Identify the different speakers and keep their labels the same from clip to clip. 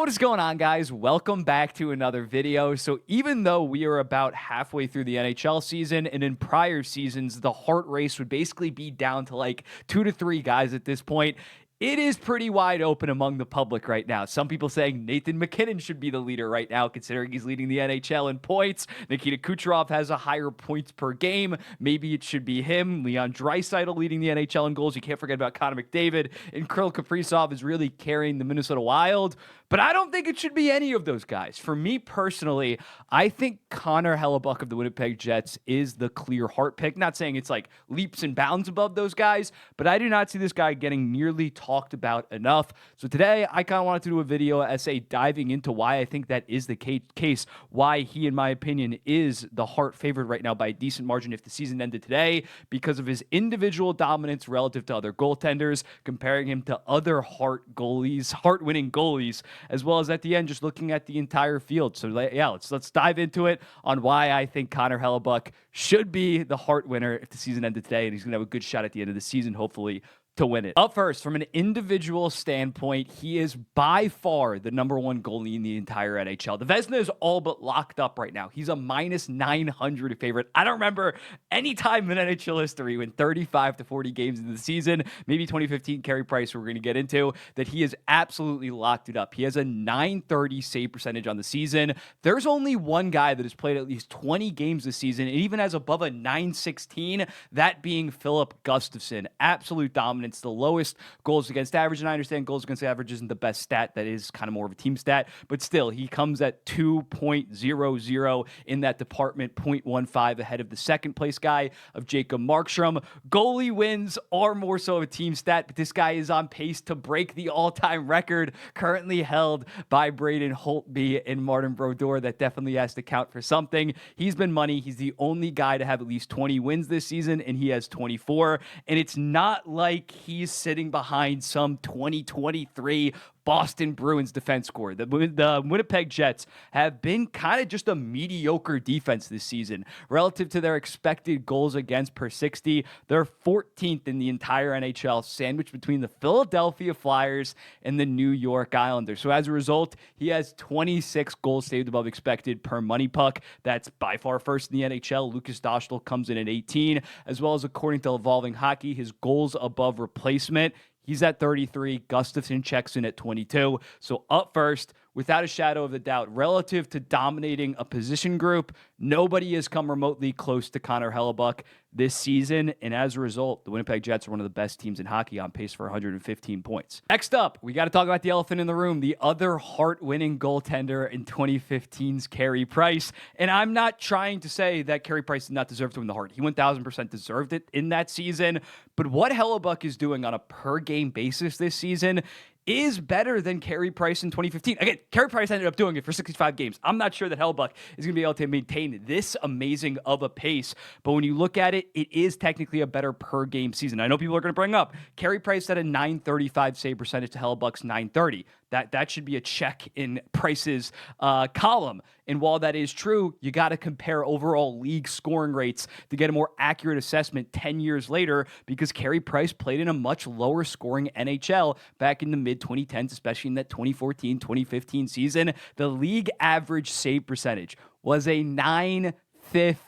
Speaker 1: What is going on, guys? Welcome back to another video. So even though we are about halfway through the NHL season, and in prior seasons, the Hart race would basically be down to like 2 to 3 guys at this point, it is pretty wide open among the public right now. Some people saying Nathan MacKinnon should be the leader right now, considering he's leading the NHL in points. Nikita Kucherov has a higher points per game. Maybe it should be him. Leon Draisaitl leading the NHL in goals. You can't forget about Connor McDavid. And Kirill Kaprizov is really carrying the Minnesota Wild. But I don't think it should be any of those guys. For me personally, I think Connor Hellebuyck of the Winnipeg Jets is the clear Hart pick. Not saying it's like leaps and bounds above those guys, but I do not see this guy getting nearly talked about enough. So today, I kind of wanted to do a video essay diving into why I think that is the case, why he, in my opinion, is the Hart favorite right now by a decent margin if the season ended today, because of his individual dominance relative to other goaltenders, comparing him to other Hart-winning goalies, as well as at the end, just looking at the entire field. So yeah, let's dive into it on why I think Connor Hellebuyck should be the Hart winner if the season ended today, and he's going to have a good shot at the end of the season, hopefully, to win it. Up first, from an individual standpoint, he is by far the number one goalie in the entire NHL. The Vezina is all but locked up right now. He's a minus 900 favorite. I don't remember any time in NHL history when 35 to 40 games in the season, maybe 2015 Carey Price we're going to get into, that he has absolutely locked it up. He has a 930 save percentage on the season. There's only one guy that has played at least 20 games this season and even has above a 916, that being Philip Gustafsson. Absolute dominance. The lowest goals against average, and I understand goals against average isn't the best stat. That is kind of more of a team stat, but still, he comes at 2.00 in that department, 0.15 ahead of the second place guy of Jacob Markstrom. Goalie wins are more so of a team stat, but this guy is on pace to break the all-time record currently held by Braden Holtby and Martin Brodeur. That definitely has to count for something. He's been money. He's the only guy to have at least 20 wins this season, and he has 24, and it's not like he's sitting behind some 2023 Boston Bruins defense score. The Winnipeg Jets have been kind of just a mediocre defense this season. Relative to their expected goals against per 60, they're 14th in the entire NHL, sandwiched between the Philadelphia Flyers and the New York Islanders. So as a result, he has 26 goals saved above expected per money puck. That's by far first in the NHL. Lucas Dostal comes in at 18, as well as according to Evolving Hockey, his goals above replacement, he's at 33. Gustafsson checks in at 22. So up first, without a shadow of a doubt, relative to dominating a position group, nobody has come remotely close to Connor Hellebuyck this season. And as a result, the Winnipeg Jets are one of the best teams in hockey, on pace for 115 points. Next up, we got to talk about the elephant in the room, the other Hart-winning goaltender in 2015's Carey Price. And I'm not trying to say that Carey Price did not deserve to win the Hart. He 1,000% deserved it in that season. But what Hellebuyck is doing on a per-game basis this season is better than Carey Price in 2015. Again, Carey Price ended up doing it for 65 games. I'm not sure that Hellebuyck is going to be able to maintain this amazing of a pace, but when you look at it, it is technically a better per game season. I know people are going to bring up Carey Price had a 935 save percentage to Hellebuyck's 930. That should be a check in Price's column. And while that is true, you got to compare overall league scoring rates to get a more accurate assessment 10 years later, because Carey Price played in a much lower scoring NHL back in the mid-2010s, especially in that 2014-2015 season. The league average save percentage was a 950.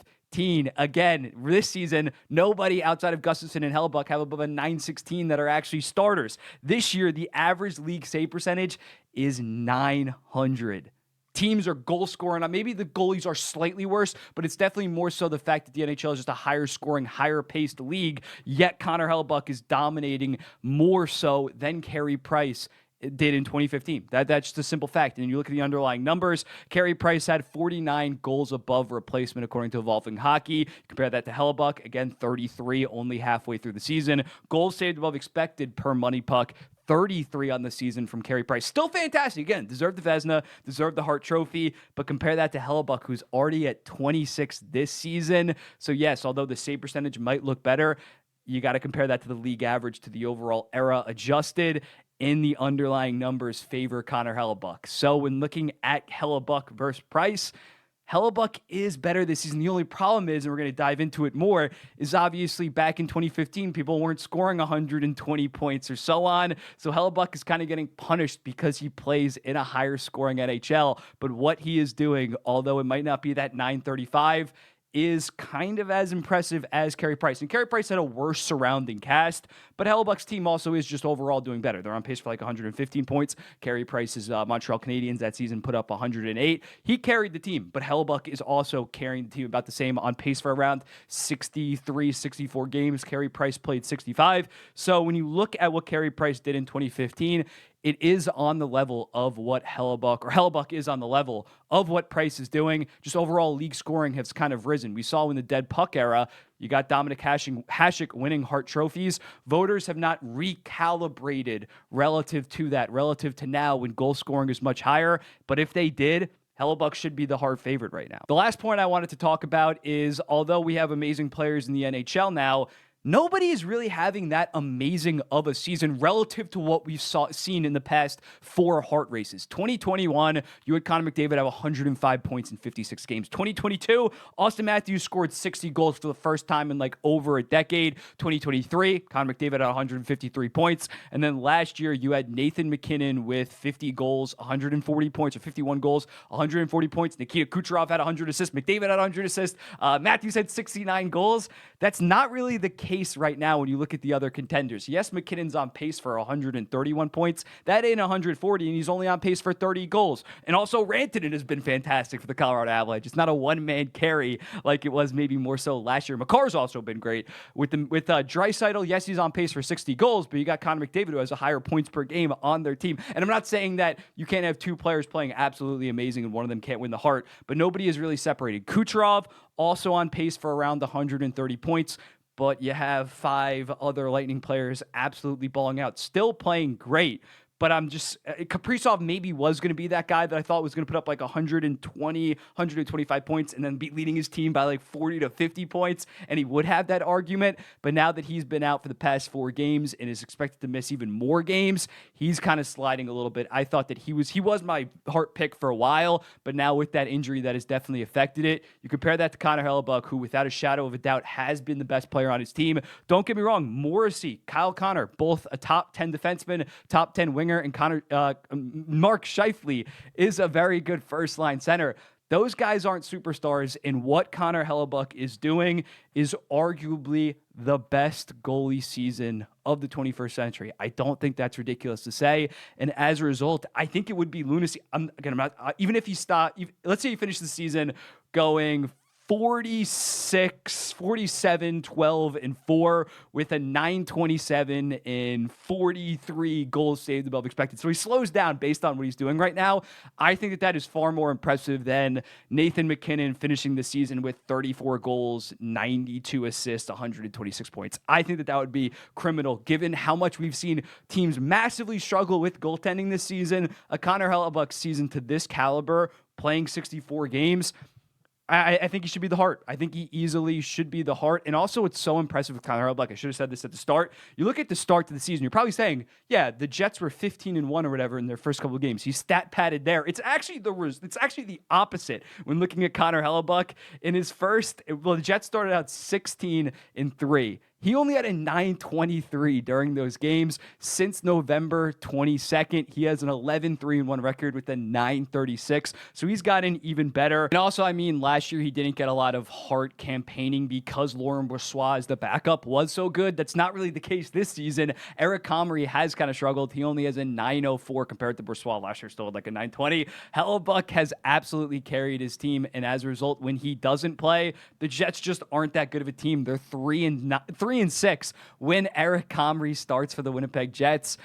Speaker 1: Again, this season, nobody outside of Gustafsson and Hellebuyck have above a 916 that are actually starters. This year, the average league save percentage is 900. Teams are goal scoring. Maybe the goalies are slightly worse, but it's definitely more so the fact that the NHL is just a higher scoring, higher paced league, yet Connor Hellebuyck is dominating more so than Carey Price did in 2015. That's just a simple fact. And you look at the underlying numbers, Carey Price had 49 goals above replacement according to Evolving Hockey. Compare that to Hellebuyck, again, 33, only halfway through the season. Goals saved above expected per money puck, 33 on the season from Carey Price. Still fantastic. Again, deserved the Vezina, deserved the Hart Trophy, but compare that to Hellebuyck, who's already at 26 this season. So yes, although the save percentage might look better, you got to compare that to the league average, to the overall era adjusted, and the underlying numbers favor Connor Hellebuyck. So when looking at Hellebuyck versus Price, Hellebuyck is better this season. The only problem is, and we're going to dive into it more, is obviously back in 2015, people weren't scoring 120 points or so on. So Hellebuyck is kind of getting punished because he plays in a higher scoring NHL. But what he is doing, although it might not be that 935, is kind of as impressive as Carey Price. And Carey Price had a worse surrounding cast, but Hellebuyck's team also is just overall doing better. They're on pace for like 115 points. Carey Price's Montreal Canadiens that season put up 108. He carried the team, but Hellebuyck is also carrying the team about the same, on pace for around 63, 64 games. Carey Price played 65. So when you look at what Carey Price did in 2015, it is on the level of what Hellebuyck is on the level of what Price is doing. Just overall league scoring has kind of risen. We saw in the dead puck era, you got Dominik Hasek winning Hart trophies. Voters have not recalibrated relative to that, relative to now when goal scoring is much higher. But if they did, Hellebuyck should be the Hart favorite right now. The last point I wanted to talk about is, although we have amazing players in the NHL now, nobody is really having that amazing of a season relative to what we've seen in the past 4 Hart races. 2021, you had Connor McDavid have 105 points in 56 games. 2022, Austin Matthews scored 60 goals for the first time in like over a decade. 2023, Connor McDavid had 153 points. And then last year, you had Nathan MacKinnon with 50 goals, 140 points, or 51 goals, 140 points. Nikita Kucherov had 100 assists. McDavid had 100 assists. Matthews had 69 goals. That's not really the case right now when you look at the other contenders. Yes, McKinnon's on pace for 131 points. That ain't 140, and he's only on pace for 30 goals. And also, Rantanen has been fantastic for the Colorado Avalanche. It's not a one-man carry like it was maybe more so last year. Makar's also been great. With Draisaitl, yes, he's on pace for 60 goals, but you got Connor McDavid, who has a higher points per game on their team. And I'm not saying that you can't have 2 players playing absolutely amazing and one of them can't win the Hart, but nobody is really separated. Kucherov also on pace for around 130 points. But you have 5 other Lightning players absolutely balling out, still playing great. But I'm just, Kaprizov maybe was going to be that guy that I thought was going to put up like 120, 125 points and then be leading his team by like 40 to 50 points. And he would have that argument. But now that he's been out for the past 4 games and is expected to miss even more games, he's kind of sliding a little bit. I thought that he was my Hart pick for a while, but now with that injury that has definitely affected it. You compare that to Connor Hellebuyck, who without a shadow of a doubt has been the best player on his team. Don't get me wrong, Morrissey, Kyle Connor, both a top 10 defenseman, top 10 winger, and Mark Scheifele is a very good first-line center. Those guys aren't superstars, and what Connor Hellebuyck is doing is arguably the best goalie season of the 21st century. I don't think that's ridiculous to say, and as a result, I think it would be lunacy. Even if let's say he finished the season going 47, 12, and 4 with a 927 and 43 goals saved above expected. So he slows down based on what he's doing right now. I think that is far more impressive than Nathan MacKinnon finishing the season with 34 goals, 92 assists, 126 points. I think that would be criminal given how much we've seen teams massively struggle with goaltending this season. A Connor Hellebuyck season to this caliber, playing 64 games, I think he should be the Hart. I think he easily should be the Hart. And also, it's so impressive with Connor Hellebuyck. I should have said this at the start. You look at the start to the season, you're probably saying, yeah, the Jets were 15-1 or whatever in their first couple of games. He's stat padded there. It's actually the opposite when looking at Connor Hellebuyck. In his the Jets started out 16-3. He only had a 923 during those games. Since November 22nd, he has an 11-3-1 record with a 936. So he's gotten even better. And also, last year he didn't get a lot of Hart campaigning because Laurent Brossoit as the backup was so good. That's not really the case this season. Eric Comrie has kind of struggled. He only has a 904 compared to Brossoit last year, still had like a 920. Hellebuyck has absolutely carried his team, and as a result, when he doesn't play, the Jets just aren't that good of a team. They're 3-6 when Eric Comrie starts for the Winnipeg Jets.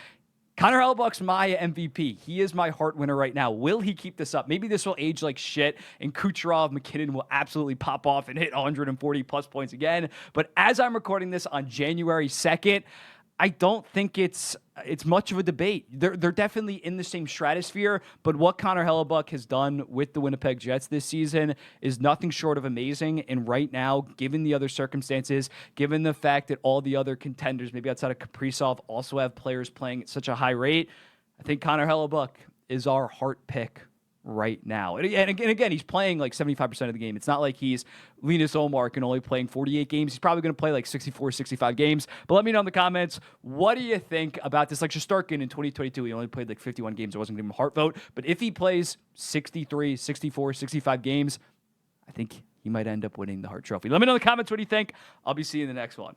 Speaker 1: Connor Hellebuyck's my MVP. He is my Hart winner right now. Will he keep this up? Maybe this will age like shit, and Kucherov, MacKinnon will absolutely pop off and hit 140-plus points again. But as I'm recording this on January 2nd, I don't think it's much of a debate. They're definitely in the same stratosphere, but what Connor Hellebuyck has done with the Winnipeg Jets this season is nothing short of amazing. And right now, given the other circumstances, given the fact that all the other contenders, maybe outside of Kaprizov, also have players playing at such a high rate, I think Connor Hellebuyck is our Hart pick right now. And again, he's playing like 75% of the game. It's not like he's Linus Ullmark and only playing 48 games. He's probably going to play like 64, 65 games. But let me know in the comments, what do you think about this? Like Shesterkin in 2022, he only played like 51 games. I wasn't going to give him a Hart vote. But if he plays 63, 64, 65 games, I think he might end up winning the Hart Trophy. Let me know in the comments what do you think. I'll be seeing you in the next one.